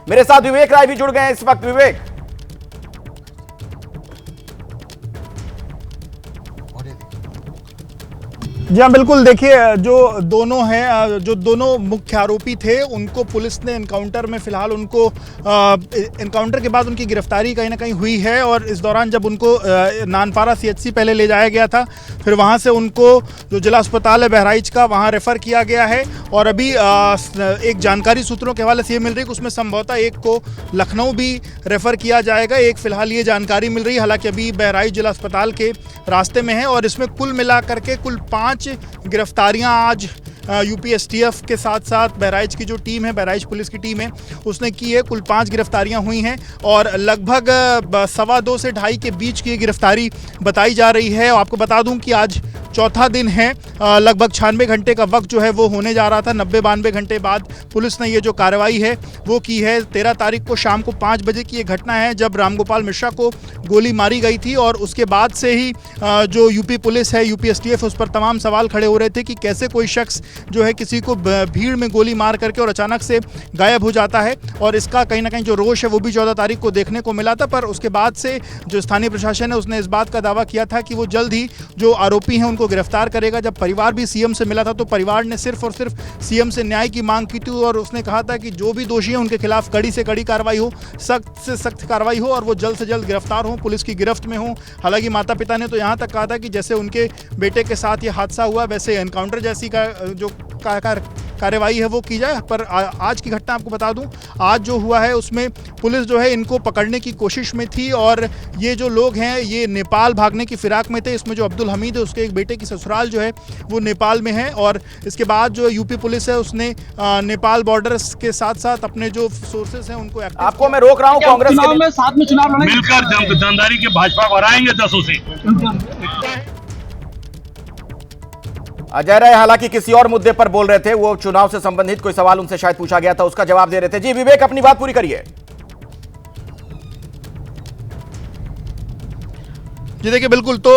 मेरे साथ विवेक राय भी जुड़ गए हैं इस वक्त। विवेक, जी हाँ बिल्कुल, देखिए जो दोनों हैं, जो दोनों मुख्य आरोपी थे, उनको पुलिस ने एनकाउंटर में फिलहाल उनको एनकाउंटर के बाद उनकी गिरफ्तारी कहीं ना कहीं हुई है। और इस दौरान जब उनको नानपारा सीएचसी पहले ले जाया गया था, फिर वहाँ से उनको जो जिला अस्पताल है बहराइच का, वहाँ रेफ़र किया गया है। और अभी एक जानकारी सूत्रों के हवाले से ये मिल रही है कि उसमें संभवतः एक को लखनऊ भी रेफ़र किया जाएगा। एक फिलहाल ये जानकारी मिल रही है, हालांकि अभी बहराइच जिला अस्पताल के रास्ते में है। और इसमें कुल मिला करके कुल 5 गिरफ्तारियां आज यूपी एसटीएफ के साथ साथ बहराइच की जो टीम है, बहराइच पुलिस की टीम है, उसने की है। कुल 5 गिरफ्तारियां हुई हैं और लगभग 2:15 से 2:30 के बीच की गिरफ्तारी बताई जा रही है। और आपको बता दूं कि आज चौथा दिन है, लगभग 96 घंटे का वक्त जो है वो होने जा रहा था। 90-92 घंटे बाद पुलिस ने ये जो कार्रवाई है वो की है। 13 तारीख को शाम को 5 बजे की ये घटना है जब रामगोपाल मिश्रा को गोली मारी गई थी। और उसके बाद से ही जो यूपी पुलिस है, यूपी एसटीएफ, उस पर तमाम सवाल खड़े हो रहे थे कि कैसे कोई शख्स जो है किसी को भीड़ में गोली मार करके और अचानक से गायब हो जाता है। और इसका कहीं ना कहीं जो रोष है वो भी 14 तारीख को देखने को मिला था। पर उसके बाद से जो स्थानीय प्रशासन है उसने इस बात का दावा किया था कि वो जल्द ही जो आरोपी हैं उनको गिरफ्तार करेगा। जब परिवार भी सीएम से मिला था तो परिवार ने सिर्फ और सिर्फ सीएम से न्याय की मांग की थी और उसने कहा था कि जो भी दोषी हैं उनके खिलाफ कड़ी से कड़ी कार्रवाई हो, सख्त से सख्त कार्रवाई हो और वो जल्द से जल्द गिरफ्तार हों, पुलिस की गिरफ्त में हों। हालांकि माता पिता ने तो यहाँ तक कहा था कि जैसे उनके बेटे के साथ ये हादसा हुआ वैसे एनकाउंटर जैसी का जो कार्यवाही है वो की जाए। पर आज की घटना आपको बता दूं, आज जो हुआ है उसमें पुलिस जो है इनको पकड़ने की कोशिश में थी। और ये जो लोग हैं ये नेपाल भागने की फिराक में थे। इसमें जो अब्दुल हमीद है उसके एक बेटे की ससुराल जो है वो नेपाल में है। और इसके बाद जो यूपी पुलिस है उसने नेपाल बॉर्डर के साथ साथ अपने जो सोर्सेस हैं उनको आपको मैं रोक रहा हूँ, कांग्रेस में साथ में चुनाव लड़ेंगे, मिलकर जनदारी के भाजपा को हराएंगे 10 से। अजय राय हालांकि किसी और मुद्दे पर बोल रहे थे, वो चुनाव से संबंधित कोई सवाल उनसे शायद पूछा गया था, उसका जवाब दे रहे थे। जी विवेक, अपनी बात पूरी करिए। जी देखिए बिल्कुल, तो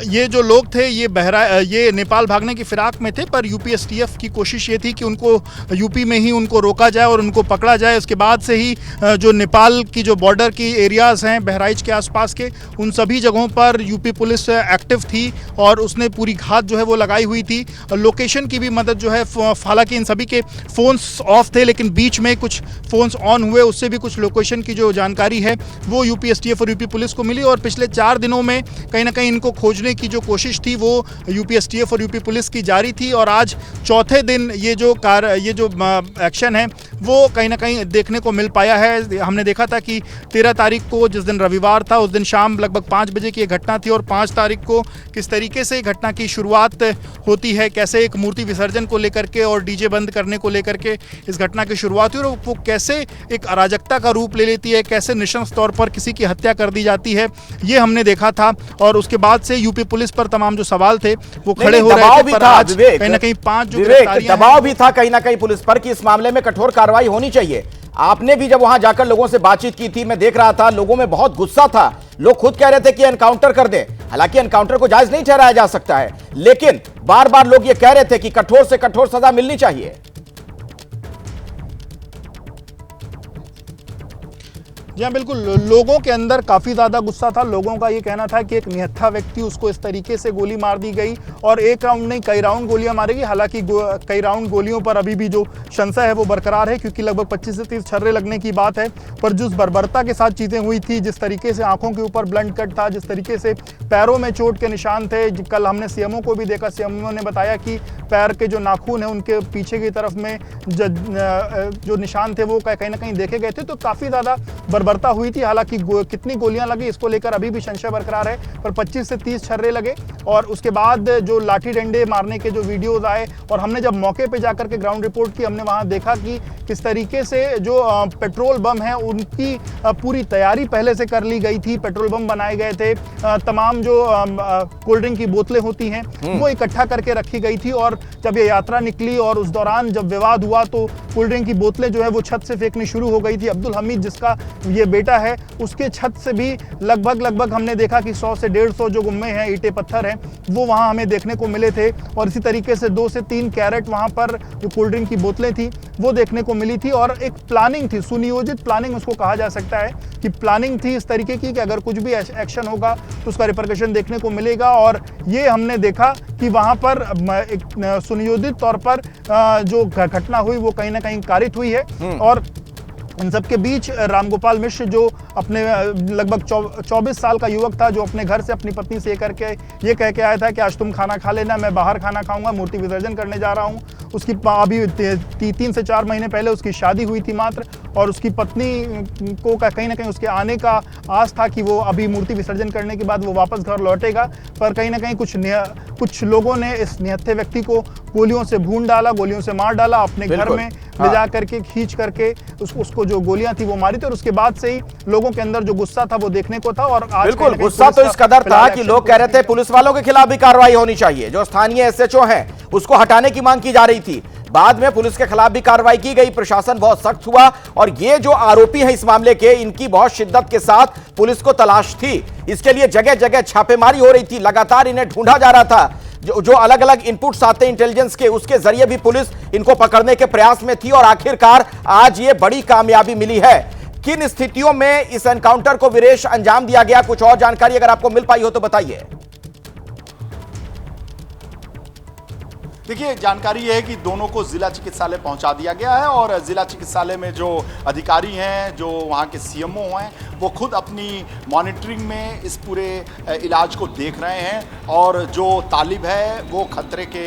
ये जो लोग थे ये नेपाल भागने की फिराक में थे। पर यूपी एसटीएफ की कोशिश ये थी कि उनको यूपी में ही उनको रोका जाए और उनको पकड़ा जाए। उसके बाद से ही जो नेपाल की जो बॉर्डर की एरियाज़ हैं बहराइच के आसपास के, उन सभी जगहों पर यूपी पुलिस एक्टिव थी और उसने पूरी घात जो है वो लगाई हुई थी। लोकेशन की भी मदद जो है, हालांकि इन सभी के फ़ोन्स ऑफ थे लेकिन बीच में कुछ फ़ोन्स ऑन हुए, उससे भी कुछ लोकेशन की जो जानकारी है वो यूपी एसटीएफ और यूपी पुलिस को मिली। और पिछले 4 दिनों में कहीं ना कहीं इनको खोजने की जो कोशिश थी वो यूपी एसटीएफ और यूपी पुलिस की जारी थी। और आज चौथे दिन ये जो एक्शन है वो कहीं ना कहीं देखने को मिल पाया है। हमने देखा था कि 13 तारीख को, जिस दिन रविवार था, उस दिन शाम लगभग 5 बजे की घटना थी। और 5 तारीख को किस तरीके से घटना की शुरुआत होती है, कैसे एक मूर्ति विसर्जन को लेकर के और डीजे बंद करने को लेकर के इस घटना की शुरुआत हुई और वो कैसे एक अराजकता का रूप ले लेती है, कैसे नृशंस तौर पर किसी की हत्या कर दी जाती है, ये हमने देखा था। और उसके बाद से यूपी पुलिस पर तमाम जो सवाल थे वो खड़े हो रहे थे। पर आज कहीं ना कहीं 5 जो दबाव भी था कहीं ना कहीं पुलिस पर कि इस मामले में कठोर कार्रवाई होनी चाहिए। आपने भी जब वहां जाकर लोगों से बातचीत की थी, मैं देख रहा था लोगों में बहुत गुस्सा था। लोग खुद कह रहे थे कि एनकाउंटर कर दें। हालांकि एनकाउंटर को जायज नहीं ठहराया जा सकता है, लेकिन बार बार लोग ये कह रहे थे कि कठोर से कठोर सजा मिलनी चाहिए। जी हाँ बिल्कुल, लोगों के अंदर काफ़ी ज़्यादा गुस्सा था। लोगों का ये कहना था कि एक निहत्था व्यक्ति, उसको इस तरीके से गोली मार दी गई और एक राउंड नहीं कई राउंड गोलियां मारेगी। हालांकि कई राउंड गोलियों पर अभी भी जो संशय है वो बरकरार है, क्योंकि लगभग 25 से 30 छर्रे लगने की बात है। पर जिस बर्बरता के साथ चीज़ें हुई थी, जिस तरीके से आंखों के ऊपर ब्लंट कट था, जिस तरीके से पैरों में चोट के निशान थे, कल हमने सीएमओ को भी देखा, सीएमओ ने बताया कि पैर के जो नाखून हैं उनके पीछे की तरफ में जो निशान थे वो कहीं ना कहीं देखे गए थे। तो काफ़ी ज़्यादा बर्बरता हुई थी। हालांकि कितनी गोलियां लगी इसको लेकर अभी भी संशय बरकरार है, पर 25 से 30 छर्रे लगे। और उसके बाद जो लाठी डंडे मारने के जो वीडियोस आए और हमने जब मौके पे जाकर के ग्राउंड रिपोर्ट की, हमने वहां देखा कि किस तरीके से जो पेट्रोल बम है उनकी पूरी तैयारी पहले से कर ली गई थी। पेट्रोल बम बनाए गए थे, तमाम जो कोल्ड ड्रिंक की बोतलें होती हैं वो इकट्ठा करके रखी गई थी। और जब ये यात्रा निकली और उस दौरान जब विवाद हुआ तो कोल्ड ड्रिंक की बोतलें जो है वो छत से फेंकनी शुरू हो गई थी। अब्दुल हमीद, जिसका ये बेटा है, उसके छत से भी लगभग हमने देखा कि 100 से 150 जो गुम्मे हैं, ईंटें पत्थर हैं, वो वहाँ हमें देखने को मिले थे। और इसी तरीके से 2 से 3 कैरेट वहाँ पर जो कोल्ड ड्रिंक की बोतलें थी वो देखने को मिली थी। और एक प्लानिंग थी, सुनियोजित प्लानिंग उसको कहा जा सकता है कि प्लानिंग थी इस तरीके की कि अगर कुछ भी एक्शन होगा तो उसका रिपरकशन देखने को मिलेगा। और ये हमने देखा कि वहाँ पर एक सुनियोजित तौर पर जो घटना हुई वो कहीं ना कहीं कारित हुई है। और इन सबके बीच रामगोपाल मिश्र जो अपने लगभग 24 साल का युवक था, जो अपने घर से अपनी पत्नी से ये कह के आया था कि आज तुम खाना खा लेना, मैं बाहर खाना खाऊंगा, मूर्ति विसर्जन करने जा रहा हूँ। उसकी अभी 3 से 4 महीने पहले उसकी शादी हुई थी मात्र, और उसकी पत्नी को कहीं ना कहीं उसके आने का आस था कि वो अभी मूर्ति विसर्जन करने के बाद वो वापस घर लौटेगा। पर कहीं ना कहीं कुछ लोगों ने इस निहत्थे व्यक्ति को गोलियों से भून डाला, गोलियों से मार डाला, अपने घर में ले जा करके खींच करके उसको जो गोलियां थी वो मारी थी। और उसके बाद से ही लोगों के अंदर जो गुस्सा था वो देखने को था। और आज बिल्कुल गुस्सा तो इस कदर था कि लोग कह रहे थे पुलिस वालों के खिलाफ भी कार्रवाई होनी चाहिए। जो स्थानीय एसएचओ है उसको हटाने की मांग की जा रही थी। बाद में पुलिस के खिलाफ भी कार्रवाई की गई, प्रशासन बहुत सख्त हुआ। और ये जो आरोपी हैं इस मामले के, इनकी बहुत शिद्दत के साथ पुलिस को तलाश थी। इसके लिए जगह जगह छापेमारी हो रही थी, लगातार इन्हें ढूंढा जा रहा था। जो अलग अलग इनपुट्स आते हैं इंटेलिजेंस के, उसके जरिए भी पुलिस इनको पकड़ने के प्रयास में थी। और आखिरकार आज ये बड़ी कामयाबी मिली है। किन स्थितियों में इस एनकाउंटर को वीरेश अंजाम दिया गया, कुछ और जानकारी अगर आपको मिल पाई हो तो बताइए। देखिए, जानकारी यह है कि दोनों को जिला चिकित्सालय पहुंचा दिया गया है। और जिला चिकित्सालय में जो अधिकारी हैं, जो वहां के सीएमओ हैं, वो खुद अपनी मॉनिटरिंग में इस पूरे इलाज को देख रहे हैं। और जो तालिब है वो खतरे के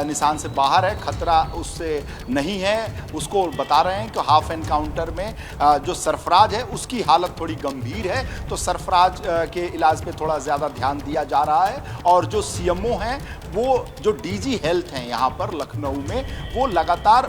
निशान से बाहर है, खतरा उससे नहीं है, उसको बता रहे हैं कि हाफ एनकाउंटर में जो सरफराज है उसकी हालत थोड़ी गंभीर है, तो सरफराज के इलाज पे थोड़ा ज़्यादा ध्यान दिया जा रहा है। और जो सीएमओ हैं, वो जो डीजी हेल्थ हैं यहाँ पर लखनऊ में, वो लगातार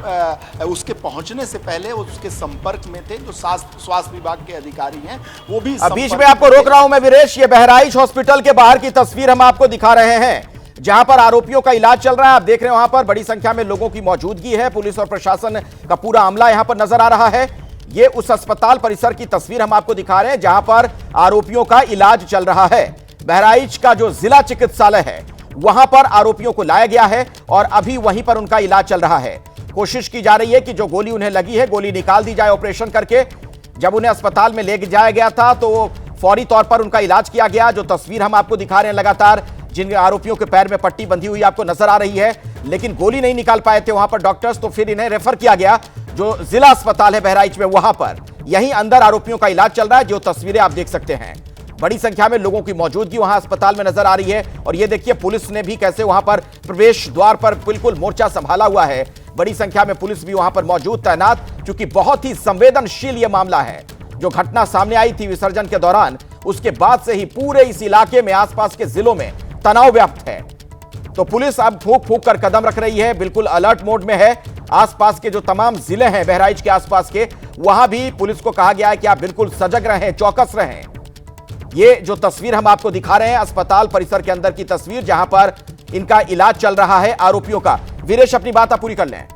उसके पहुंचने से पहले उसके संपर्क में थे। जो स्वास्थ्य विभाग के अधिकारी हैं वो भी बीच में आपको रोक रहा हूं मैं वीरेश, ये बहराइच हॉस्पिटल के बाहर की तस्वीर हम आपको दिखा रहे हैं, जहां पर आरोपियों का इलाज चल रहा है। आप देख रहे हैं वहां पर बड़ी संख्या में लोगों की मौजूदगी है, पुलिस और प्रशासन का पूरा अमला यहां पर नजर आ रहा है। ये उस अस्पताल परिसर की तस्वीर हम आपको दिखा रहे हैं जहां पर आरोपियों का इलाज चल रहा है। बहराइच का जो जिला चिकित्सालय है वहां पर आरोपियों को लाया गया है और अभी वहीं पर उनका इलाज चल रहा है। कोशिश की जा रही है कि जो गोली उन्हें लगी है, गोली निकाल दी जाए ऑपरेशन करके। जब उन्हें अस्पताल में ले जाया गया था तो फौरी तौर पर उनका इलाज किया गया। जो तस्वीर हम आपको दिखा रहे हैं, लगातार जिन आरोपियों के पैर में पट्टी बंधी हुई आपको नजर आ रही है, लेकिन गोली नहीं निकाल पाए थे वहां पर डॉक्टर्स, तो फिर इन्हें रेफर किया गया जो जिला अस्पताल है बहराइच में, वहां पर। यहीं अंदर आरोपियों का इलाज चल रहा है। जो तस्वीरें आप देख सकते हैं, बड़ी संख्या में लोगों की मौजूदगी वहां अस्पताल में नजर आ रही है। और ये देखिए पुलिस ने भी कैसे वहां पर प्रवेश द्वार पर बिल्कुल मोर्चा संभाला हुआ है। बड़ी संख्या में पुलिस भी वहां पर मौजूद, तैनात, क्योंकि बहुत ही संवेदनशील यह मामला है। जो घटना सामने आई थी विसर्जन के दौरान, उसके बाद से ही पूरे इस इलाके में, आसपास के जिलों में तनाव व्याप्त है। तो पुलिस अब फूंक फूंक कर कदम रख रही है, बिल्कुल अलर्ट मोड में है। आसपास के जो तमाम जिले हैं बहराइच के आसपास के, वहां भी पुलिस को कहा गया है कि आप बिल्कुल सजग रहें, चौकस रहें। ये जो तस्वीर हम आपको दिखा रहे हैं अस्पताल परिसर के अंदर की तस्वीर, जहां पर इनका इलाज चल रहा है आरोपियों का। वीरेश, अपनी बात आप पूरी कर लें।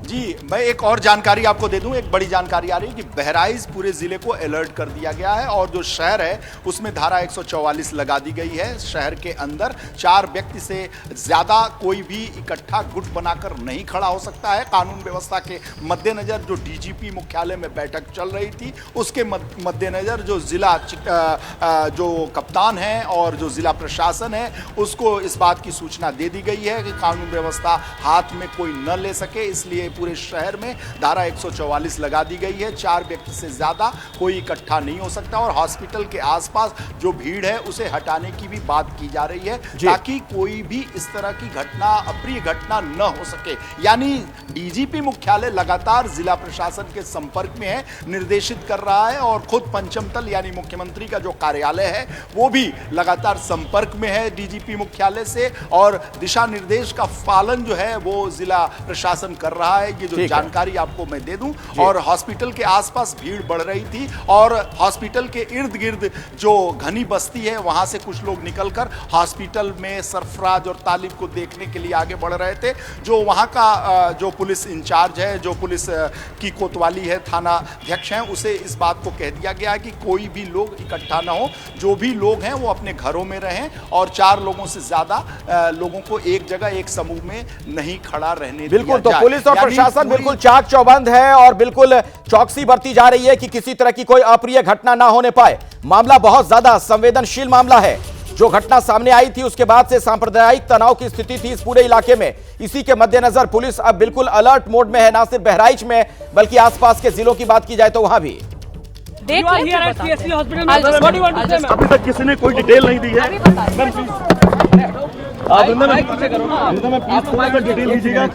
जी, मैं एक और जानकारी आपको दे दूं। एक बड़ी जानकारी आ रही है कि बहराइच पूरे जिले को अलर्ट कर दिया गया है और जो शहर है उसमें धारा 144 लगा दी गई है। शहर के अंदर 4 व्यक्ति से ज्यादा कोई भी इकट्ठा गुट बनाकर नहीं खड़ा हो सकता है। कानून व्यवस्था के मद्देनजर जो डीजीपी मुख्यालय में बैठक चल रही थी, उसके मद्देनजर जो जिला जो कप्तान है और जो जिला प्रशासन है, उसको इस बात की सूचना दे दी गई है कि कानून व्यवस्था हाथ में कोई न ले सके, इसलिए पूरे शहर में धारा 144 लगा दी गई है। 4 व्यक्ति से ज्यादा कोई इकट्ठा नहीं हो सकता और हॉस्पिटल के आसपास जो भीड़ है उसे हटाने की भी बात की जा रही है, ताकि कोई भी इस तरह की घटना, अप्रिय घटना न हो सके। यानी डीजीपी मुख्यालय लगातार जिला प्रशासन के संपर्क में है, निर्देशित कर रहा है और खुद पंचम तल यानी मुख्यमंत्री का जो कार्यालय है वो भी लगातार संपर्क में है डीजीपी मुख्यालय से और दिशा निर्देश का पालन जो है वो जिला प्रशासन कर रहा है। है, ये जो ठीक है। जानकारी आपको मैं दे दूं। और हॉस्पिटल के आसपास भीड़ बढ़ रही थी और हॉस्पिटल के इर्द गिर्द जो घनी बस्ती है वहां से कुछ लोग निकलकर हॉस्पिटल में सरफराज और तालिब को देखने के लिए आगे बढ़ रहे थे। जो वहां का जो पुलिस इंचार्ज है, जो पुलिस की कोतवाली है, थाना अध्यक्ष हैं, उसे इस बात को कह दिया गया है कि कोई भी लोग इकट्ठा ना हो, जो भी लोग हैं वो अपने घरों में रहें और 4 लोगों से ज्यादा लोगों को एक जगह एक समूह में नहीं खड़ा रहने दिया बिल्कुल। तो जाए। पुलिस और यानी प्रशासन पूरी- बिल्कुल चाक चौबंद है और बिल्कुल चौकसी बरती जा रही है कि किसी तरह की कोई अप्रिय घटना ना होने पाए। मामला बहुत ज्यादा संवेदनशील मामला है। जो घटना सामने आई थी उसके बाद से सांप्रदायिक तनाव की स्थिति थी इस पूरे इलाके में। इसी के मद्देनजर पुलिस अब बिल्कुल अलर्ट मोड में है, ना सिर्फ बहराइच में बल्कि आसपास के जिलों की बात की जाए तो वहां भी। देख अभी तक किसी ने कोई डिटेल नहीं दी है। आप प्लीज थोड़ा सा डिटेल दीजिएगा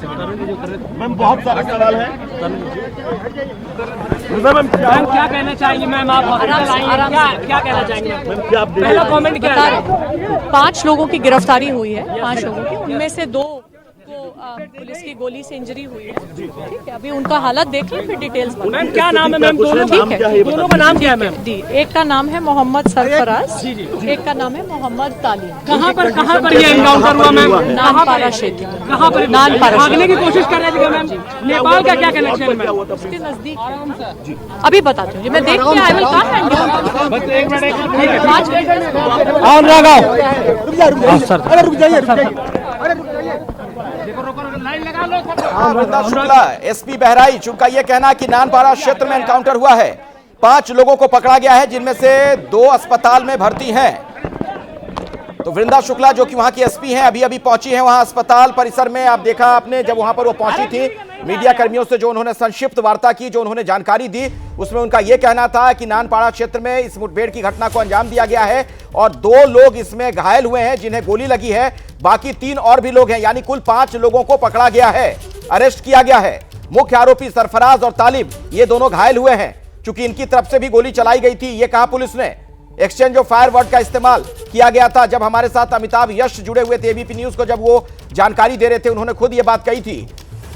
मैम, बहुत सारे सवाल है। मैम क्या कहना चाहेंगे मैम, आप हॉस्पिटल आई हैं, क्या कहना चाहेंगे क्या आप पहला कमेंट क्या है? 5 लोगों की गिरफ्तारी हुई है, 5 लोगों की, उनमें से 2 को पुलिस की गोली से इंजरी हुई है। ठीक है, अभी उनका हालत देख लें फिर डिटेल्स। मैम क्या नाम है मैम, दोनों ठीक है, दोनों का नाम क्या है मैम? जी, एक का नाम है मोहम्मद सरफराज, एक का नाम है मोहम्मद तालिब। कहाँ पर ये एनकाउंटर हुआ मैम? नानपारा क्षेत्र। कहाँ पर? नानपारा भागने की कोशिश कर रहे थे मैम? नेपाल का क्या कनेक्शन है मैम? उसके नजदीक है। अभी बताती हूँ, मैं देख के आई विल कम एंड एक मिनट 5 मिनट और लगाओ वृंदा शुक्ला, एसपी बहराइच, उनका यह कहना है कि नानपारा क्षेत्र में एनकाउंटर हुआ है। 5 लोगों को पकड़ा गया है जिनमें से 2 अस्पताल में भर्ती हैं। तो वृंदा शुक्ला जो कि वहां की एसपी हैं, अभी अभी पहुंची हैं वहां अस्पताल परिसर में। आप देखा आपने जब वहां पर वो पहुंची थी, मीडिया कर्मियों से जो उन्होंने संक्षिप्त वार्ता की, जो उन्होंने जानकारी दी, उसमें उनका यह कहना था कि नानपाड़ा क्षेत्र में इस मुठभेड़ की घटना को अंजाम दिया गया है और 2 लोग इसमें घायल हुए हैं जिन्हें गोली लगी है। बाकी 3 और भी लोग हैं, यानी कुल 5 लोगों को पकड़ा गया है, अरेस्ट किया गया है। मुख्य आरोपी सरफराज और तालिब ये दोनों घायल हुए हैं क्योंकि इनकी तरफ से भी गोली चलाई गई थी। ये कहा पुलिस ने एक्सचेंज ऑफ फायर वर्ड का इस्तेमाल किया गया था। जब हमारे साथ अमिताभ यश जुड़े हुए थे एबीपी न्यूज को, जब वो जानकारी दे रहे थे, उन्होंने खुद ये बात कही थी।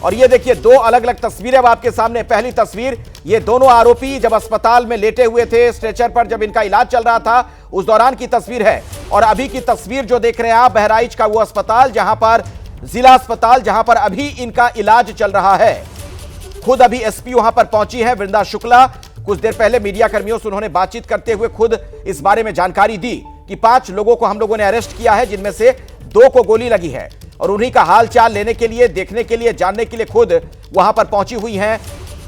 और ये देखिए 2 अलग अलग तस्वीरें अब आपके सामने। पहली तस्वीर, ये दोनों आरोपी जब अस्पताल में लेटे हुए थे स्ट्रेचर पर, जब इनका इलाज चल रहा था, उस दौरान की तस्वीर है। और अभी की तस्वीर जो देख रहे हैं आप, बहराइच का वो अस्पताल जहां पर, जिला अस्पताल जहां पर अभी इनका इलाज चल रहा है। खुद अभी एसपी वहां पर पहुंची है वृंदा शुक्ला। कुछ देर पहले मीडिया कर्मियों से उन्होंने बातचीत करते हुए खुद इस बारे में जानकारी दी कि 5 लोगों को हम लोगों ने अरेस्ट किया है जिनमें से 2 को गोली लगी है। और उन्हीं का हाल चाल लेने के लिए, देखने के लिए, जानने के लिए खुद वहां पर पहुंची हुई हैं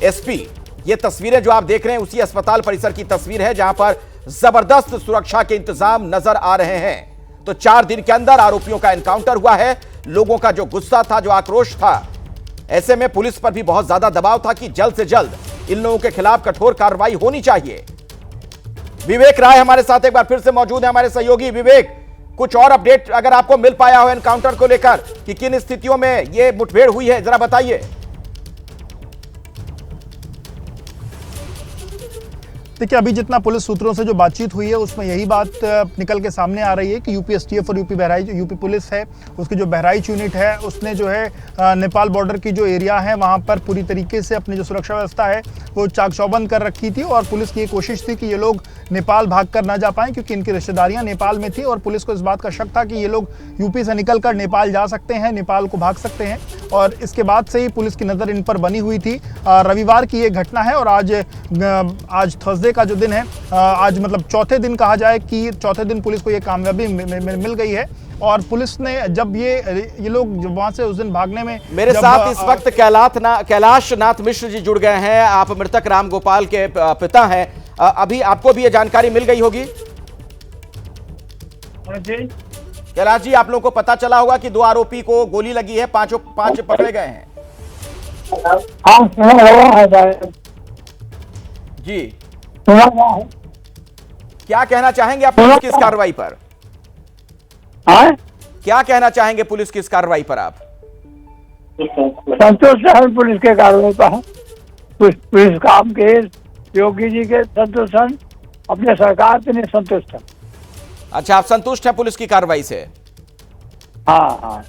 एसपी। ये तस्वीरें जो आप देख रहे हैं उसी अस्पताल परिसर की तस्वीर है जहां पर जबरदस्त सुरक्षा के इंतजाम नजर आ रहे हैं। तो 4 दिन के अंदर आरोपियों का एनकाउंटर हुआ है। लोगों का जो गुस्सा था, जो आक्रोश था, ऐसे में पुलिस पर भी बहुत ज्यादा दबाव था कि जल्द से जल्द इन लोगों के खिलाफ कठोर कार्रवाई होनी चाहिए। विवेक राय हमारे साथ एक बार फिर से मौजूद है, हमारे सहयोगी। विवेक, कुछ और अपडेट अगर आपको मिल पाया हो एनकाउंटर को लेकर कि किन स्थितियों में ये मुठभेड़ हुई है, जरा बताइए। देखिए, अभी जितना पुलिस सूत्रों से जो बातचीत हुई है उसमें यही बात निकल के सामने आ रही है कि यूपी एसटीएफ और यूपी पुलिस है, उसकी जो बहराइच यूनिट है, उसने जो है नेपाल बॉर्डर की जो एरिया है वहाँ पर पूरी तरीके से अपनी जो सुरक्षा व्यवस्था है वो चाक चौबंद कर रखी थी। और पुलिस की ये कोशिश थी कि ये लोग नेपाल भाग कर ना जा पाएँ क्योंकि इनकी रिश्तेदारियाँ नेपाल में थी और पुलिस को इस बात का शक था कि ये लोग यूपी से निकल कर नेपाल जा सकते हैं, नेपाल को भाग सकते हैं। और इसके बाद से ही पुलिस की नज़र इन पर बनी हुई थी। रविवार की ये घटना है और आज थर्सडे का जो दिन है, आज मतलब चौथे दिन कहा जाए कि चौथे दिन पुलिस को ये कामयाबी मिल गई है। और पुलिस ने जब ये लोग वहां से उस दिन भागने में, मेरे साथ इस वक्त कैलाश नाथ मिश्र जी जुड़ गए हैं। आप मृतक राम गोपाल के पिता हैं। अभी आपको भी ये जानकारी मिल गई होगी। कैलाश जी, आप लोगों को पता चला होगा कि 2 आरोपी को गोली लगी है, 5 पकड़े गए हैं। जी, क्या कहना चाहेंगे आप पुलिस की इस कार्रवाई पर? क्या कहना चाहेंगे पुलिस की इस कार्रवाई पर आप? संतोष है पुलिस के कार्रवाई पर। पुलिस काम के योगी जी के संतुष्ट, अपने सरकार से नहीं संतुष्ट है। अच्छा, आप संतुष्ट हैं पुलिस की कार्रवाई से? हाँ।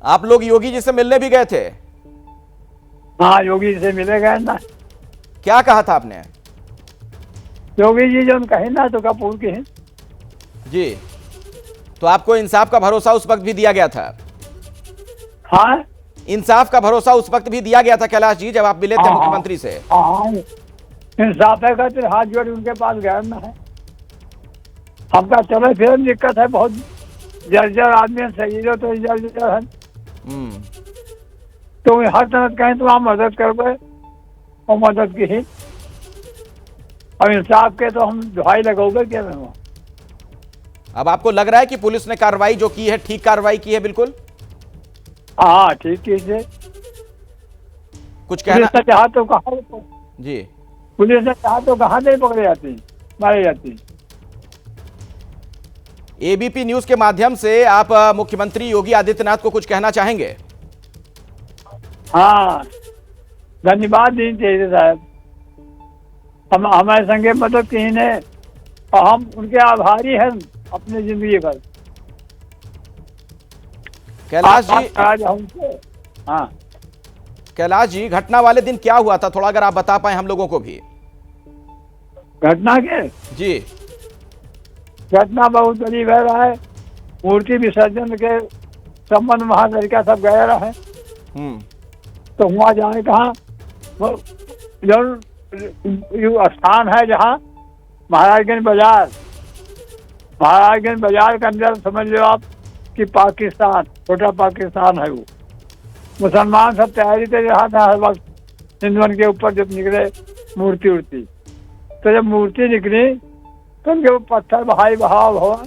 आप लोग योगी जी से मिलने भी गए थे? हाँ, योगी जी से मिले गए ना। क्या कहा था आपने? योगी जी जो कहे ना तो कपूर के हैं। जी, तो आपको इंसाफ का भरोसा उस वक्त भी दिया गया था? हाँ, इंसाफ का भरोसा उस वक्त भी दिया गया था कैलाश जी जब आप मिले थे हाँ, मुख्यमंत्री से? हाँ, इंसाफ है खातिर हाथ जोड़ उनके पास गए ना है। हमका चले फिर दिक्कत है, बहुत जर्जर आदमी सही हो तो जर्जर है, तो हर तरह कहें तो आप मदद कर गए और मदद की ही। और इंसाफ के तो हम दुहाई लगोगे क्या? अब आपको लग रहा है कि पुलिस ने कार्रवाई जो की है ठीक कार्रवाई की है? बिल्कुल हाँ, ठीक कीजिए। कुछ कहना? पुलिस ने चाहा तो कहा, जी, पुलिस ने चाहा तो कहाँ नहीं पकड़े जाती, मारे जाती। एबीपी न्यूज के माध्यम से आप मुख्यमंत्री योगी आदित्यनाथ को कुछ कहना चाहेंगे? हाँ, धन्यवाद दीजिए चाहिए साहब, हम हमारे संगे मदद की ने और हम उनके आभारी हैं अपनी जिंदगी भर। कैलाश जी, आज हमसे, हाँ, कैलाश जी, घटना वाले दिन क्या हुआ था, थोड़ा अगर आप बता पाए हम लोगों को भी। घटना के जी, घटना बहुत बड़ी बह रहा है। मूर्ति विसर्जन के संबंध वहाँ लड़का सब गए रहे, तो वहाँ जाए कहाँ जो स्थान है जहाँ महाराजगंज बाजार, महाराजगंज बाजार के अंदर समझ लो आप कि पाकिस्तान, छोटा पाकिस्तान है वो। मुसलमान सब तैयारी कर रहा था हर वक्त हिंदुओं के ऊपर जब निकले मूर्ति उड़ती, तो जब मूर्ति निकली तो उनके वो पत्थर बहाई बहाव हुआ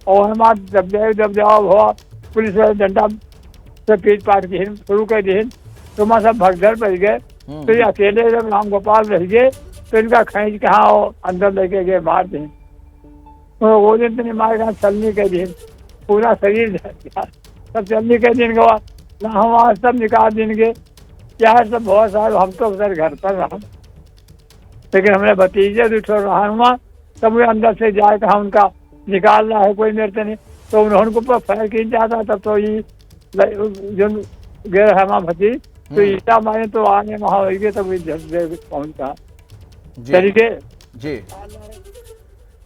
और हमारा दबदबाव हुआ। पुलिस वाले डंडा से पीट पाट की शुरू कर दी, तो वहाँ सब भगदड़ पड़ गए। तो ये अकेले जब राम गोपाल रह गए तो इनका खींच कहाँ अंदर लेके गए मार दी। तो वो दिन तो मारे कहाँ चलने के दिन पूरा शरीर सब चलने के दिन गवा ना, हम वहाँ सब निकाल देंगे क्या है सब बहुत सारे। हम तो सर घर पर रहा, लेकिन हमने भतीजे भी छोड़ रहा हुआ, तब वो अंदर से जाए कहा उनका निकाल रहा है कोई मेरे से नहीं, तो उन्होंने को फैल की जाता तब तो ये जो गए है वहाँ भतीज तो ईटा मारे तो आने वहाँ हो गए, तब पहुँचा तरीके। जी,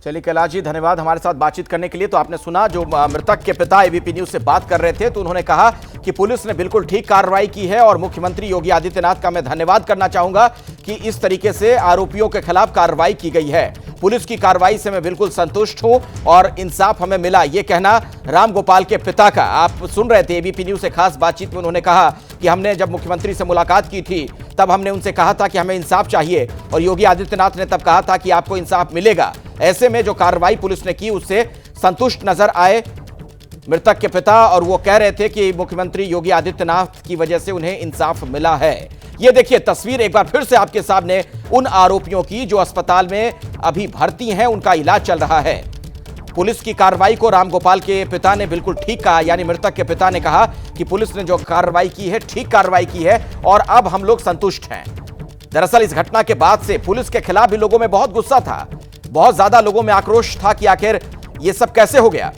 चलिए कैलाश जी, धन्यवाद हमारे साथ बातचीत करने के लिए। तो आपने सुना जो मृतक के पिता एबीपी न्यूज से बात कर रहे थे, तो उन्होंने कहा कि पुलिस ने बिल्कुल ठीक कार्रवाई की है और मुख्यमंत्री योगी आदित्यनाथ का मैं धन्यवाद करना चाहूंगा कि इस तरीके से आरोपियों के खिलाफ कार्रवाई की गई है। पुलिस की कार्रवाई से मैं बिल्कुल संतुष्ट हूं और इंसाफ हमें मिला, ये कहना राम गोपाल के पिता का। आप सुन रहे थे एबीपी न्यूज से खास बातचीत में उन्होंने कहा कि हमने जब मुख्यमंत्री से मुलाकात की थी तब हमने उनसे कहा था कि हमें इंसाफ चाहिए और योगी आदित्यनाथ ने तब कहा था कि आपको इंसाफ मिलेगा। ऐसे में जो कार्रवाई पुलिस ने की उससे संतुष्ट नजर आए मृतक के पिता और वो कह रहे थे कि मुख्यमंत्री योगी आदित्यनाथ की वजह से उन्हें इंसाफ मिला है। ये देखिए तस्वीर एक बार फिर से आपके सामने उन आरोपियों की जो अस्पताल में अभी भर्ती हैं, उनका इलाज चल रहा है। पुलिस की कार्रवाई को रामगोपाल के पिता ने बिल्कुल ठीक कहा, यानी मृतक के पिता ने कहा कि पुलिस ने जो कार्रवाई की है ठीक कार्रवाई की है और अब हम लोग संतुष्ट हैं। दरअसल इस घटना के बाद से पुलिस के खिलाफ भी लोगों में बहुत गुस्सा था, बहुत ज्यादा लोगों में आक्रोश था कि आखिर ये सब कैसे हो गया।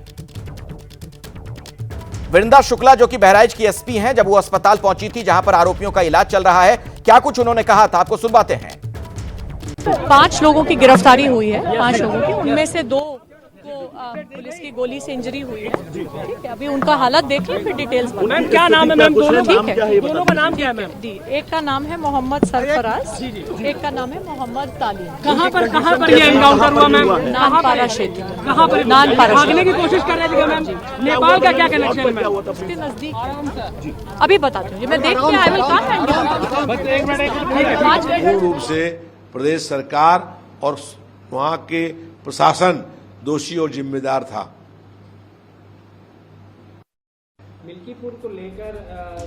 वृंदा शुक्ला जो कि बहराइच की एसपी हैं, जब वो अस्पताल पहुंची थी जहां पर आरोपियों का इलाज चल रहा है, क्या कुछ उन्होंने कहा था आपको सुनवाते हैं। 5 लोगों की गिरफ्तारी हुई है, 5 लोगों की, उनमें से 2 को पुलिस की गोली से इंजरी हुई है। ठीक है, अभी उनका हालत देख लें फिर डिटेल्स। मैम क्या नाम है मैम दोनों? ठीक है, दोनों का नाम क्या है मैम? एक का नाम है मोहम्मद सरफराज, एक का नाम है मोहम्मद तालीम। कहाँ पर ये एनकाउंटर हुआ मैम? नानपारा क्षेत्र। कहाँ पर? नानपारा। भागने की कोशिश कर रहे थे मैम? नेपाल का क्या कनेक्शन है मैम? उसके नजदीक अभी बताती हूँ, मैं देख के आई विल कम। पूर्ण रूप से प्रदेश सरकार और वहाँ के प्रशासन दोषी और जिम्मेदार था। मिल्कीपुर को लेकर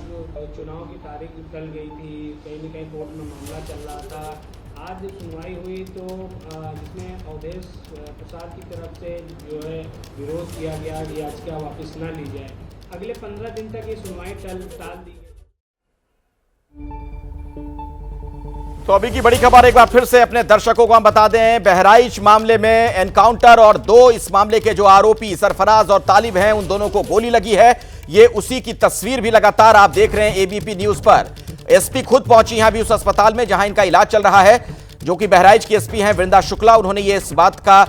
जो चुनाव की तारीख टल गई थी, कहीं न कहीं कोर्ट में मामला चल रहा था। आज सुनवाई हुई तो जिसमें अवधेश प्रसाद की तरफ से जो है विरोध किया गया कि याचिका वापस न ली जाए। अगले 15 दिन तक ये सुनवाई टाल दी गई। तो अभी की बड़ी खबर एक बार फिर से अपने दर्शकों को हम बता दें, बहराइच मामले में एनकाउंटर और 2 इस मामले के जो आरोपी सरफराज और तालिब हैं उन दोनों को गोली लगी है। ये उसी की तस्वीर भी लगातार आप देख रहे हैं एबीपी न्यूज पर। एसपी खुद पहुंची हैं अभी उस अस्पताल में जहां इनका इलाज चल रहा है, जो कि बहराइच की एसपी हैं वृंदा शुक्ला। उन्होंने ये इस बात का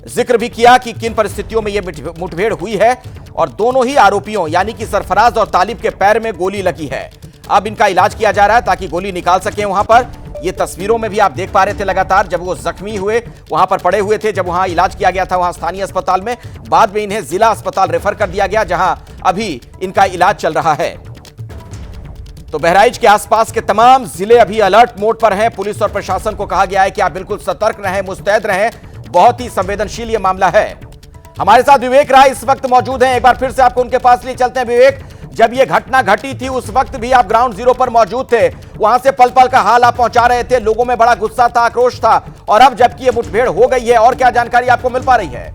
जिक्र भी किया कि किन परिस्थितियों में यह मुठभेड़ हुई है और दोनों ही आरोपियों यानी कि सरफराज और तालिब के पैर में गोली लगी है। अब इनका इलाज किया जा रहा है ताकि गोली निकाल सकें वहां पर। ये तस्वीरों में भी आप देख पा रहे थे लगातार, जब वो जख्मी हुए वहां पर पड़े हुए थे, जब वहां इलाज किया गया था वहां स्थानीय अस्पताल में, बाद में इन्हें जिला अस्पताल रेफर कर दिया गया जहां अभी इनका इलाज चल रहा है। तो बहराइच के आसपास के तमाम जिले अभी अलर्ट मोड पर हैं। पुलिस और प्रशासन को कहा गया है कि आप बिल्कुल सतर्क रहें, मुस्तैद रहें, बहुत ही संवेदनशील ये मामला है। हमारे साथ विवेक राय इस वक्त मौजूद हैं, एक बार फिर से आपको उनके पास ले चलते हैं। विवेक, जब ये घटना घटी थी उस वक्त भी आप ग्राउंड जीरो पर मौजूद थे, वहां से पल पल का हाल आप पहुंचा रहे थे, लोगों में बड़ा गुस्सा था, आक्रोश था, और अब जबकि ये मुठभेड़ हो गई है, और क्या जानकारी आपको मिल पा रही है?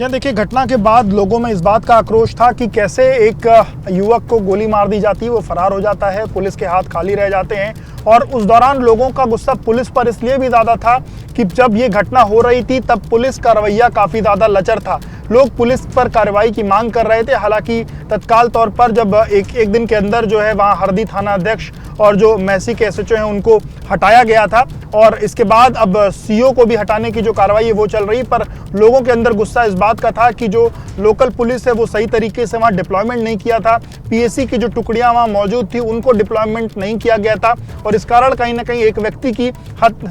देखिए, घटना के बाद लोगों में इस बात का आक्रोश था कि कैसे एक युवक को गोली मार दी जाती है, वो फरार हो जाता है, पुलिस के हाथ खाली रह जाते हैं। और उस दौरान लोगों का गुस्सा पुलिस पर इसलिए भी ज़्यादा था कि जब ये घटना हो रही थी तब पुलिस का रवैया काफ़ी ज़्यादा लचर था। लोग पुलिस पर कार्रवाई की मांग कर रहे थे। हालांकि तत्काल तौर पर जब एक दिन के अंदर जो है वहाँ हरदी थाना अध्यक्ष और जो मैसी के एसएचओ हैं उनको हटाया गया था, और इसके बाद अब सीओ को भी हटाने की जो कार्रवाई है वो चल रही। पर लोगों के अंदर गुस्सा इस बात का था कि जो लोकल पुलिस है वो सही तरीके से वहाँ डिप्लॉयमेंट नहीं किया था, पीएसी की जो टुकड़ियाँ वहाँ मौजूद थी उनको डिप्लॉयमेंट नहीं किया गया था, और इस कारण कहीं ना कहीं एक व्यक्ति की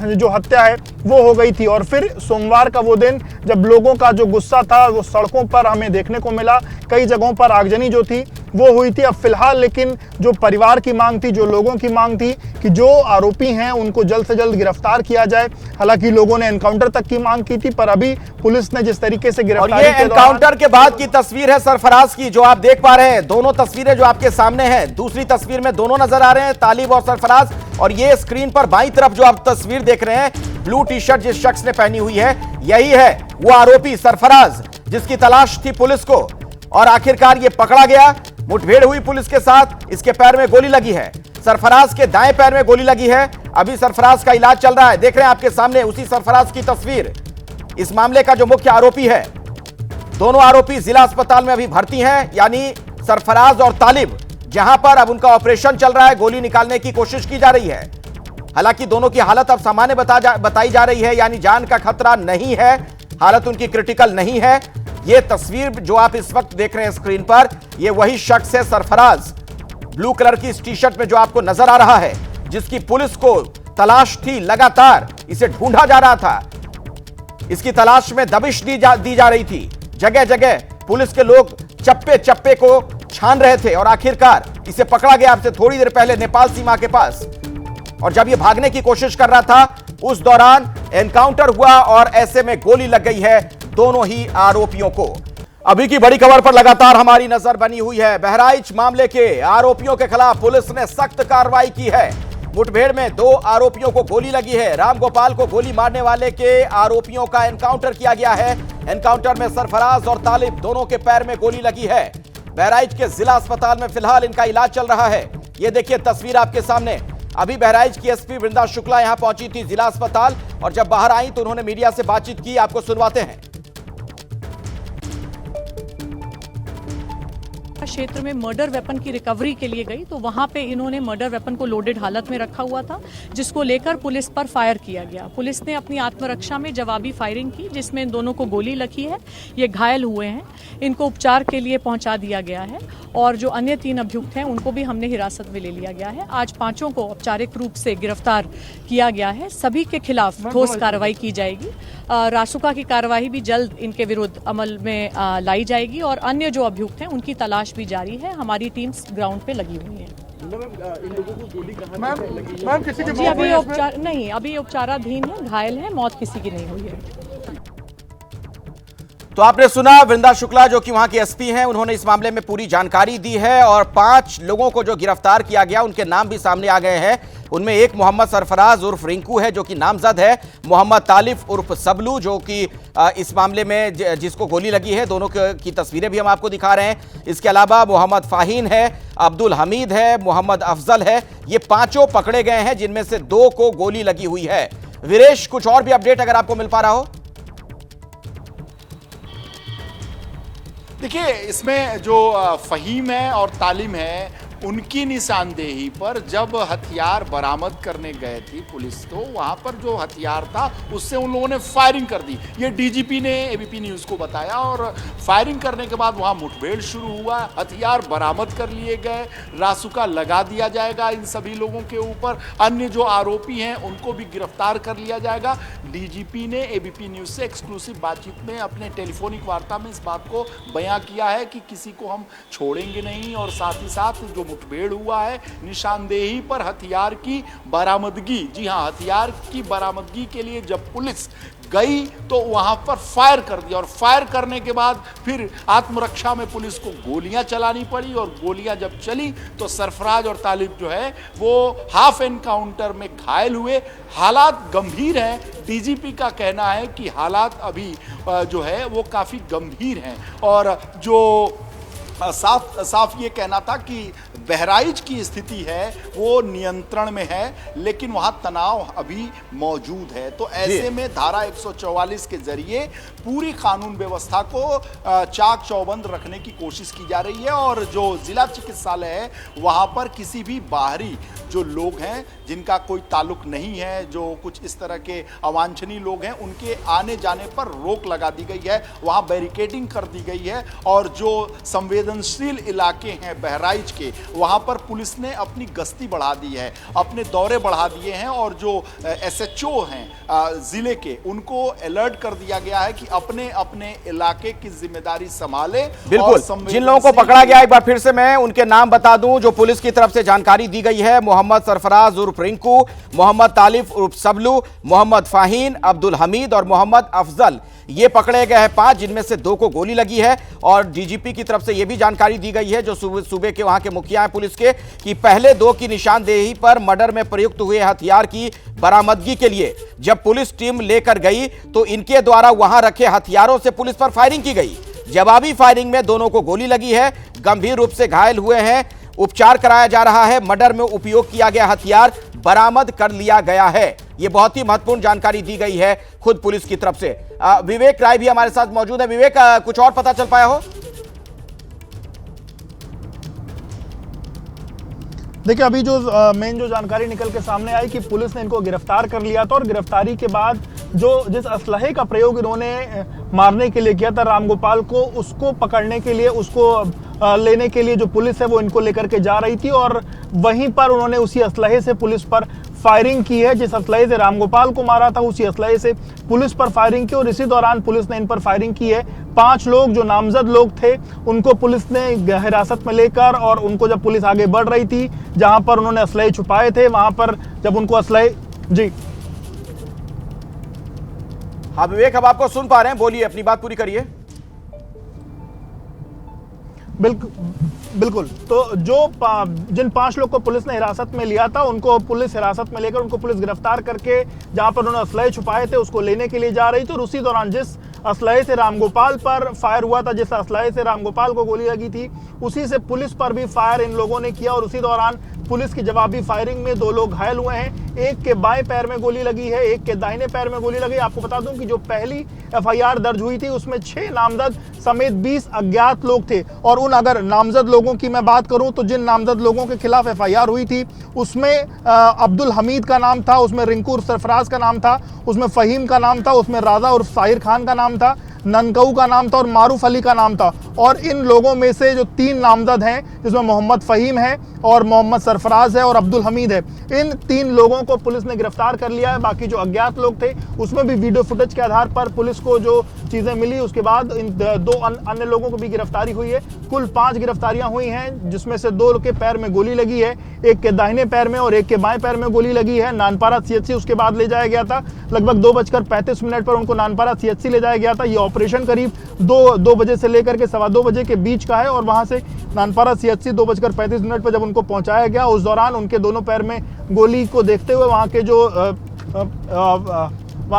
जो हत्या है वो हो गई थी। और फिर सोमवार का वो दिन जब लोगों का जो गुस्सा था वो सड़कों पर हमें देखने को मिला, कई जगहों पर आगजनी जो थी वो हुई थी। अब फिलहाल लेकिन जो परिवार की मांग थी, जो लोगों की मांग थी कि जो आरोपी हैं उनको जल्द से जल्द गिरफ्तार किया जाए। हालांकि लोगों ने एनकाउंटर तक की मांग की थी, पर अभी पुलिस ने जिस तरीके से गिरफ्तारी, और ये एनकाउंटर के बाद की तस्वीर है सरफराज की, जो आप देख पा रहे हैं। दोनों तस्वीरें जो आपके सामने हैं, दूसरी तस्वीर में दोनों नजर आ रहे हैं, तालिब और सरफराज। और ये स्क्रीन पर बाईं तरफ जो आप तस्वीर देख रहे हैं, ब्लू टी शर्ट जिस शख्स ने पहनी हुई है, यही है वो आरोपी सरफराज जिसकी तलाश थी पुलिस को, और आखिरकार ये पकड़ा गया। मुठभेड़ हुई पुलिस के साथ, इसके पैर में गोली लगी है, सरफराज के दाएं पैर में गोली लगी है। अभी सरफराज का इलाज चल रहा है, देख रहे हैं आपके सामने उसी सरफराज की तस्वीर। इस मामले का जो मुख्य आरोपी है, दोनों आरोपी जिला अस्पताल में अभी भर्ती हैं, यानी सरफराज और तालिब, जहां पर अब उनका ऑपरेशन चल रहा है, गोली निकालने की कोशिश की जा रही है। हालांकि दोनों की हालत अब सामान्य बताई जा रही है, यानी जान का खतरा नहीं है, हालत उनकी क्रिटिकल नहीं है। यह तस्वीर जो आप इस वक्त देख रहे हैं स्क्रीन पर, यह वही शख्स है सरफराज, ब्लू कलर की इस टी शर्ट में जो आपको नजर आ रहा है, जिसकी पुलिस को तलाश थी, लगातार इसे ढूंढा जा रहा था, इसकी तलाश में दबिश दी जा रही थी। जगह जगह पुलिस के लोग चप्पे चप्पे को छान रहे थे, और आखिरकार इसे पकड़ा गया आपसे थोड़ी देर पहले नेपाल सीमा के पास। और जब ये भागने की कोशिश कर रहा था उस दौरान एनकाउंटर हुआ, और ऐसे में गोली लग गई है दोनों ही आरोपियों को। अभी की बड़ी खबर पर लगातार हमारी नजर बनी हुई है। बहराइच मामले के आरोपियों के खिलाफ पुलिस ने सख्त कार्रवाई की है। मुठभेड़ में 2 आरोपियों को गोली लगी है। रामगोपाल को गोली मारने वाले के आरोपियों का एनकाउंटर किया गया है। एनकाउंटर में सरफराज और तालिब दोनों के पैर में गोली लगी है। बहराइच के जिला अस्पताल में फिलहाल इनका इलाज चल रहा है। ये देखिए तस्वीर आपके सामने। अभी बहराइच की एसपी वृंदा शुक्ला यहां पहुंची थी जिला अस्पताल, और जब बाहर आई तो उन्होंने मीडिया से बातचीत की, आपको सुनवाते हैं। क्षेत्र में मर्डर वेपन की रिकवरी के लिए गई तो वहां पे इन्होंने मर्डर वेपन को लोडेड हालत में रखा हुआ था, जिसको लेकर पुलिस पर फायर किया गया। पुलिस ने अपनी आत्मरक्षा में जवाबी फायरिंग की, जिसमें इन दोनों को गोली लगी है। ये घायल हुए हैं, इनको उपचार के लिए पहुंचा दिया गया है, और जो अन्य 3 अभियुक्त हैं उनको भी हमने हिरासत में ले लिया गया है। आज 5 को औपचारिक रूप से गिरफ्तार किया गया है। सभी के खिलाफ ठोस कार्रवाई की जाएगी। रासुका की कार्रवाई भी जल्द इनके विरुद्ध अमल में लाई जाएगी, और अन्य जो अभियुक्त हैं उनकी तलाश भी जारी है। हमारी टीम्स ग्राउंड पे लगी हुई है। मैम किसी के जी अभी उपचाराधीन है, घायल है, मौत किसी की नहीं हुई है। तो आपने सुना वृंदा शुक्ला जो कि वहां की एसपी हैं, उन्होंने इस मामले में पूरी जानकारी दी है, और 5 लोगों को जो गिरफ्तार किया गया उनके नाम भी सामने आ गए हैं। उनमें एक मोहम्मद सरफराज उर्फ रिंकू है जो कि नामजद है, मोहम्मद तालिफ उर्फ सबलू जो कि इस मामले में जिसको गोली लगी है, दोनों की तस्वीरें भी हम आपको दिखा रहे हैं। इसके अलावा मोहम्मद फाहीन है, अब्दुल हमीद है, मोहम्मद अफजल है। ये 5 पकड़े गए हैं, जिनमें से 2 को गोली लगी हुई है। वीरेश, कुछ और भी अपडेट अगर आपको मिल पा रहा हो? देखिए, इसमें जो फ़हीम है और तालिम है, उनकी निशानदेही पर जब हथियार बरामद करने गए थी पुलिस, तो वहाँ पर जो हथियार था उससे उन लोगों ने फायरिंग कर दी। ये डीजीपी ने एबीपी न्यूज़ को बताया, और फायरिंग करने के बाद वहाँ मुठभेड़ शुरू हुआ, हथियार बरामद कर लिए गए, रासुका लगा दिया जाएगा इन सभी लोगों के ऊपर। अन्य जो आरोपी हैं उनको भी गिरफ्तार कर लिया जाएगा। डीजीपी ने एबीपी न्यूज़ से एक्सक्लूसिव बातचीत में अपने टेलीफोनिक वार्ता में इस बात को बयां किया है कि किसी को हम छोड़ेंगे नहीं, और साथ ही साथ जो मुठभेड़ हुआ है, निशानदेही पर हथियार की बरामदगी, जी हां, हथियार की बरामदगी के लिए जब पुलिस गई तो वहां पर फायर कर दिया, और फायर करने के बाद फिर आत्मरक्षा में पुलिस को गोलियां चलानी पड़ी, और गोलियां जब चली तो सरफराज और तालिब जो है वो हाफ एनकाउंटर में घायल हुए। हालात गंभीर हैं। डीजीपी का कहना है कि हालात अभी जो है वो काफ़ी गंभीर हैं, और जो साफ ये कहना था कि बहराइच की स्थिति है वो नियंत्रण में है, लेकिन वहां तनाव अभी मौजूद है। तो ऐसे में धारा 144 के जरिए पूरी कानून व्यवस्था को चाक चौबंद रखने की कोशिश की जा रही है, और जो जिला चिकित्सालय है वहां पर किसी भी बाहरी जो लोग हैं जिनका कोई ताल्लुक नहीं है, जो कुछ इस तरह के अवांछनीय लोग हैं, उनके आने जाने पर रोक लगा दी गई है, वहां बैरिकेडिंग कर दी गई है, और जो संवेदनशील इलाके हैं बहराइच के, वहां पर पुलिस ने अपनी गश्ती बढ़ा दी है, अपने दौरे बढ़ा दिए हैं, और जो एसएचओ हैं जिले के, उनको अलर्ट कर दिया गया है कि अपने अपने इलाके की जिम्मेदारी संभाले। बिल्कुल, जिन लोगों को पकड़ा गया, एक बार फिर से मैं उनके नाम बता दूं जो पुलिस की तरफ से जानकारी दी गई है। मोहम्मद सरफराज उर्फ रिंकू, मोहम्मद तालिफ उर्फ सबलू, मोहम्मद फाहीन, अब्दुल हमीद और मोहम्मद अफजल, ये पकड़े गए हैं 5, जिनमें से 2 को गोली लगी है। और डीजीपी की तरफ से यह भी जानकारी दी गई है, जो सूबे के वहां के मुखिया हैं पुलिस के, कि पहले 2 की निशानदेही पर मर्डर में प्रयुक्त हुए हथियार की बरामदगी के लिए जब पुलिस टीम लेकर गई तो इनके द्वारा वहां रखे हथियारों से पुलिस पर फायरिंग की गई। जवाबी फायरिंग में दोनों को गोली लगी है, गंभीर रूप से घायल हुए हैं, उपचार कराया जा रहा है। मर्डर में उपयोग किया गया हथियार बरामद कर लिया गया है। यह बहुत ही महत्वपूर्ण जानकारी दी गई है खुद पुलिस की तरफ से। विवेक राय भी हमारे साथ मौजूद है। विवेक, कुछ और पता चल पाया हो? देखिए, अभी जो मेन जो जानकारी निकल के सामने आई कि पुलिस ने इनको गिरफ्तार कर लिया था, और गिरफ्तारी के बाद जिस असलहे का प्रयोग इन्होंने मारने के लिए किया था रामगोपाल को, उसको पकड़ने के लिए, उसको लेने के लिए जो पुलिस है वो इनको लेकर के जा रही थी, और वहीं पर उन्होंने उसी असलहे से पुलिस पर फायरिंग की है। जिस असलहे से रामगोपाल को मारा था उसी असलहे से पुलिस पर फायरिंग की, और इसी दौरान पुलिस ने इन पर फायरिंग की है। 5 लोग जो नामजद लोग थे उनको पुलिस ने हिरासत में लेकर, और उनको जब पुलिस आगे बढ़ रही थी जहां पर उन्होंने असलहे छुपाए थे, वहां पर जब उनको असलहे, जी हाँ विवेक, अब आपको सुन पा रहे हैं, बोलिए, अपनी बात पूरी करिए। बिल्कुल। तो जिन 5 लोग को पुलिस ने हिरासत में लिया था, उनको पुलिस हिरासत में लेकर उनको पुलिस गिरफ्तार करके जहां पर उन्होंने असलहे छुपाए थे उसको लेने के लिए जा रही थी, और उसी दौरान जिस असलहे से रामगोपाल पर फायर हुआ था, जिस असलहे से रामगोपाल को गोली लगी थी, उसी से पुलिस पर भी फायर इन लोगों ने किया, और उसी दौरान पुलिस की जवाबी फायरिंग में 2 लोग घायल हुए हैं। एक के बाएं पैर में गोली लगी है, एक के दाहिने पैर में गोली लगी। आपको बता दूं कि जो पहली एफआईआर दर्ज हुई थी उसमें 6 नामजद समेत 20 अज्ञात लोग थे, और उन अगर नामजद लोगों की मैं बात करूं तो जिन नामजद लोगों के खिलाफ एफआईआर हुई थी उसमें अब्दुल हमीद का नाम था, उसमें रिंकू उर्फ सरफराज का नाम था, उसमें फहीम का नाम था, उसमें राजा उर्फ साहिर खान का नाम था, ननकऊ का नाम था और मारूफ अली का नाम था। और इन लोगों में से जो 3 नामजद हैं, जिसमें मोहम्मद फहीम है और मोहम्मद सरफराज है और अब्दुल हमीद है, इन 3 लोगों को पुलिस ने गिरफ्तार कर लिया है। बाकी जो अज्ञात लोग थे उसमें भी वीडियो फुटेज के आधार पर पुलिस को जो चीजें मिली उसके बाद इन 2 अन्य लोगों को भी गिरफ्तारी हुई है। कुल 5 गिरफ्तारियां हुई हैं, जिसमें से 2 के पैर में गोली लगी है, एक के दाहिने पैर में और एक के बाएं पैर में गोली लगी है। नानपारा सीएचसी उसके बाद ले जाया गया था। लगभग 2:35 पर उनको नानपारा सीएचसी ले जाया गया था। ये ऑपरेशन करीब 2 बजे से लेकर के 2:15 बजे के बीच का है, और वहां से नानपारा सीएचसी 2:35 पर जब उनको पहुंचाया गया, उस दौरान उनके दोनों पैर में गोली को देखते हुए वहाँ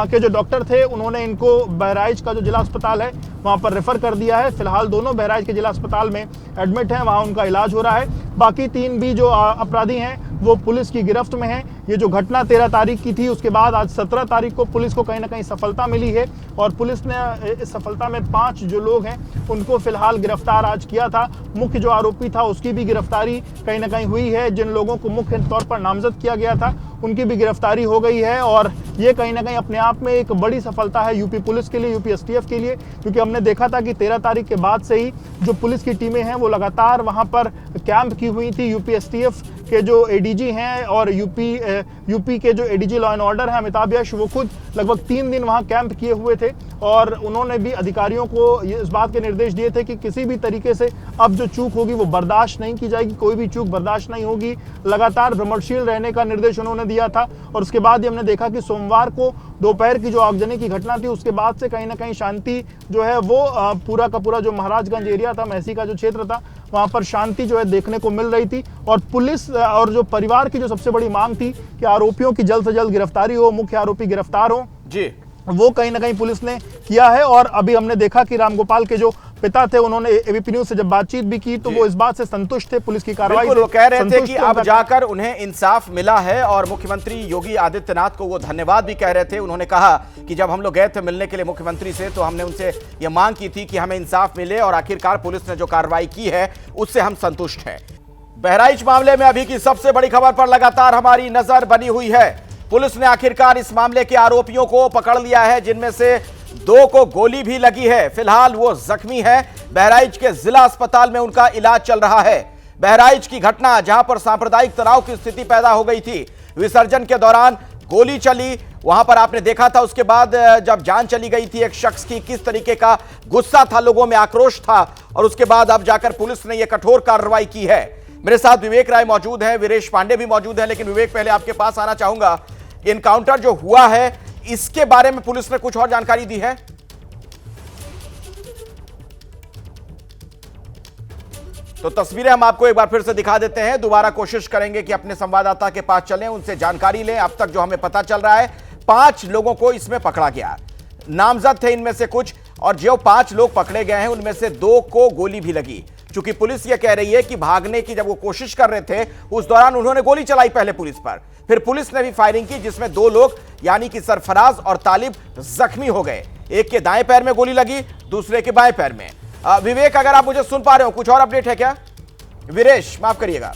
के जो डॉक्टर थे उन्होंने इनको बहराइच का जो जिला अस्पताल है वहाँ पर रेफर कर दिया है। फिलहाल दोनों बहराइच के जिला अस्पताल में एडमिट हैं, वहाँ उनका इलाज हो रहा है। बाकी 3 भी जो अपराधी हैं वो पुलिस की गिरफ्त में है। ये जो घटना 13 तारीख की थी, उसके बाद आज 17 तारीख को पुलिस को कहीं ना कहीं सफलता मिली है और पुलिस ने इस सफलता में 5 जो लोग हैं उनको फिलहाल गिरफ्तार आज किया था। मुख्य जो आरोपी था उसकी भी गिरफ्तारी कहीं ना कहीं हुई है। जिन लोगों को मुख्य तौर पर नामजद किया गया था उनकी भी गिरफ्तारी हो गई है और ये कहीं ना कहीं अपने आप में एक बड़ी सफलता है यूपी पुलिस के लिए, यूपी एसटीएफ के लिए, क्योंकि हमने देखा था कि 13 तारीख के बाद से ही जो पुलिस की टीमें हैं वो लगातार वहां पर कैंप की हुई थी। यूपी एसटीएफ के जो एडीजी हैं और यूपी के जो एडीजी लॉ एंड ऑर्डर हैं अमिताभ यश, वो खुद लगभग 3 दिन वहां कैंप किए हुए थे और उन्होंने भी अधिकारियों को इस बात के निर्देश दिए थे कि किसी भी तरीके से अब जो चूक होगी वो बर्दाश्त नहीं की जाएगी, कोई भी चूक बर्दाश्त नहीं होगी। लगातार भ्रमणशील रहने का निर्देश उन्होंने दिया था और उसके बाद ही हमने देखा कि सोमवार को दोपहर की जो आगजनी की घटना थी उसके बाद से कहीं ना कहीं शांति जो है वो पूरा का पूरा जो महाराजगंज एरिया था, महसी का जो क्षेत्र था, वहां पर शांति जो है देखने को मिल रही थी। और पुलिस और जो परिवार की जो सबसे बड़ी मांग थी कि आरोपियों की जल्द से जल्द गिरफ्तारी हो, मुख्य आरोपी गिरफ्तार हो जी, वो कहीं ना कहीं पुलिस ने किया है। और अभी हमने देखा कि रामगोपाल के जो पिता थे उन्होंने एबीपी न्यूज से जब बातचीत भी की तो वो इस बात से संतुष्ट थे पुलिस की कार्रवाई से। वो कह रहे थे कि अब जाकर उन्हें इंसाफ मिला है और मुख्यमंत्री योगी आदित्यनाथ को वो धन्यवाद भी कह रहे थे। उन्होंने कहा कि जब हम लोग गए थे मिलने के लिए मुख्यमंत्री से तो हमने उनसे ये मांग की थी कि हमें इंसाफ मिले और आखिरकार पुलिस ने जो कार्रवाई की है उससे हम संतुष्ट हैं। बहराइच मामले में अभी की सबसे बड़ी खबर पर लगातार हमारी नजर बनी हुई है। पुलिस ने आखिरकार इस मामले के आरोपियों को पकड़ लिया है, जिनमें से 2 को गोली भी लगी है। फिलहाल वो जख्मी है। बहराइच के जिला अस्पताल में उनका इलाज चल रहा है। बहराइच की घटना जहां पर सांप्रदायिक तनाव की स्थिति पैदा हो गई थी, विसर्जन के दौरान गोली चली, वहां पर आपने देखा था। उसके बाद जब जान चली गई थी एक शख्स की, किस तरीके का गुस्सा था, लोगों में आक्रोश था और उसके बाद अब जाकर पुलिस ने यह कठोर कार्रवाई की है। मेरे साथ विवेक राय मौजूद है, वीरेश पांडे भी मौजूद है। लेकिन विवेक, पहले आपके पास आना चाहूंगा, इनकाउंटर जो हुआ है इसके बारे में पुलिस ने कुछ और जानकारी दी है? तो तस्वीरें हम आपको एक बार फिर से दिखा देते हैं। दोबारा कोशिश करेंगे कि अपने संवाददाता के पास चलें, उनसे जानकारी लें। अब तक जो हमें पता चल रहा है 5 लोगों को इसमें पकड़ा गया, नामजद थे इनमें से कुछ, और जो 5 लोग पकड़े गए हैं उनमें से 2 को गोली भी लगी। चूंकि पुलिस यह कह रही है कि भागने की जब वो कोशिश कर रहे थे उस दौरान उन्होंने गोली चलाई पहले पुलिस पर, फिर पुलिस ने भी फायरिंग की, जिसमें 2 लोग यानी कि सरफराज और तालिब जख्मी हो गए। एक के दाएं पैर में गोली लगी, दूसरे के बाएं पैर में। विवेक, अगर आप मुझे सुन पा रहे हो, कुछ और अपडेट है क्या? वीरेश, माफ करिएगा।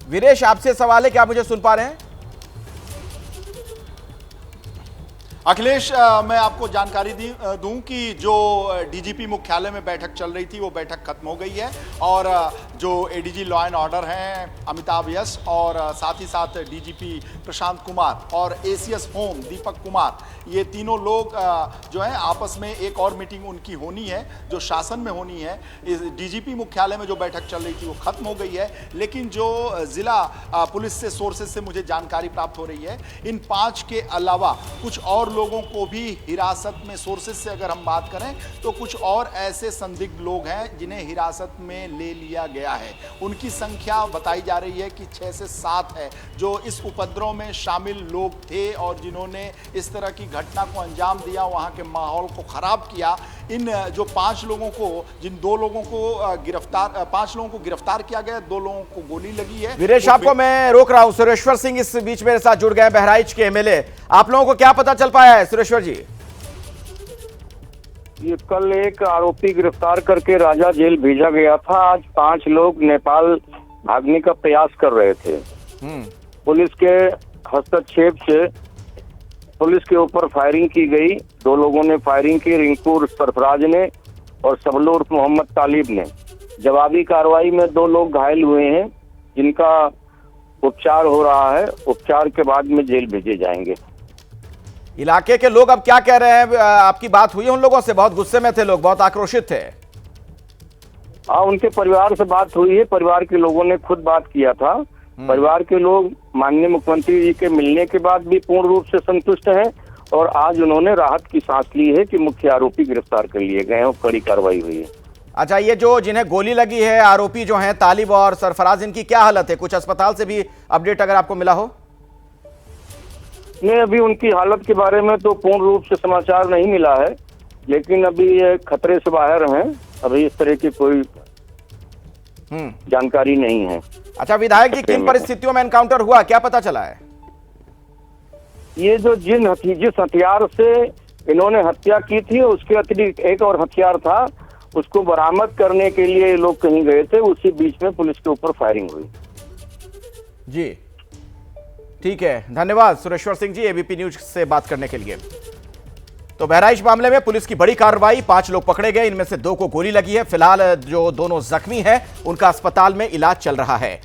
वीरेश, आपसे सवाल है कि आप मुझे सुन पा रहे हैं? अखिलेश, मैं आपको जानकारी दूं कि जो डीजीपी मुख्यालय में बैठक चल रही थी वो बैठक खत्म हो गई है और जो एडीजी लॉ एंड ऑर्डर हैं अमिताभ यश और साथ ही साथ डीजीपी प्रशांत कुमार और एसीएस होम दीपक कुमार, ये तीनों लोग जो हैं आपस में एक और मीटिंग उनकी होनी है जो शासन में होनी है। इस डीजीपी मुख्यालय में जो बैठक चल रही थी वो खत्म हो गई है, लेकिन जो जिला पुलिस से सोर्सेज से मुझे जानकारी प्राप्त हो रही है, इन 5 के अलावा कुछ और लोगों को भी हिरासत में, सोर्सेज से अगर हम बात करें तो कुछ और ऐसे संदिग्ध लोग हैं जिन्हें हिरासत में ले लिया गया है। उनकी संख्या बताई जा रही है कि 6 से 7 है जो इस उपद्रव में शामिल लोग थे और जिन्होंने इस तरह की घटना को अंजाम दिया, वहां के माहौल को खराब किया। इन जो 5 लोगों को, जिन 2 लोगों को गिरफ्तार, 5 लोगों को गिरफ्तार किया गया, 2 लोगों को गोली लगी है। वीरेश, आपको मैं रोक रहा हूं। सुरेश्वर सिंह इस बीच मेरे साथ जुड़ गए, बहराइच के एमएलए। आप लोगों को क्या पता चल पाया है सुरेश्वर जी? ये कल एक आरोपी गिरफ्तार करके राजा जेल भेजा गया था। आज 5 लोग नेपाल भागने का प्रयास कर रहे थे। पुलिस के हस्तक्षेप से पुलिस के ऊपर फायरिंग की गई। 2 लोगों ने फायरिंग की, रिंकू सरफराज ने और सबलूर मोहम्मद तालिब ने। जवाबी कार्रवाई में 2 लोग घायल हुए हैं जिनका उपचार हो रहा है। उपचार के बाद में जेल भेजे जाएंगे। इलाके के लोग अब क्या कह रहे हैं? आपकी बात हुई उन लोगों से? बहुत गुस्से में थे लोग, बहुत आक्रोशित थे। हाँ, उनके परिवार से बात हुई है। परिवार के लोगों ने खुद बात किया था। परिवार के लोग माननीय मुख्यमंत्री जी के मिलने के बाद भी पूर्ण रूप से संतुष्ट हैं और आज उन्होंने राहत की सांस ली है कि मुख्य आरोपी गिरफ्तार कर लिए गए हैं और कड़ी कार्रवाई हुई है। अच्छा, ये जो जिन्हें गोली लगी है आरोपी जो हैं तालिब और सरफराज, इनकी क्या हालत है? कुछ अस्पताल से भी अपडेट अगर आपको मिला हो? नहीं, अभी उनकी हालत के बारे में तो पूर्ण रूप से समाचार नहीं मिला है, लेकिन अभी ये खतरे से बाहर हैं। अभी इस तरह की कोई जानकारी नहीं है। अच्छा विधायक जी, किन परिस्थितियों में एनकाउंटर हुआ, क्या पता चला है? ये जो जिस हथियार से इन्होंने हत्या की थी उसके अतिरिक्त एक और हथियार था, उसको बरामद करने के लिए ये लोग कहीं गए थे, उसी बीच में पुलिस के ऊपर फायरिंग हुई। जी ठीक है, धन्यवाद सुरेश्वर सिंह जी एबीपी न्यूज से बात करने के लिए। तो बहराइच मामले में पुलिस की बड़ी कार्रवाई, 5 लोग पकड़े गए, इनमें से 2 को गोली लगी है। फिलहाल जो दोनों जख्मी हैं उनका अस्पताल में इलाज चल रहा है।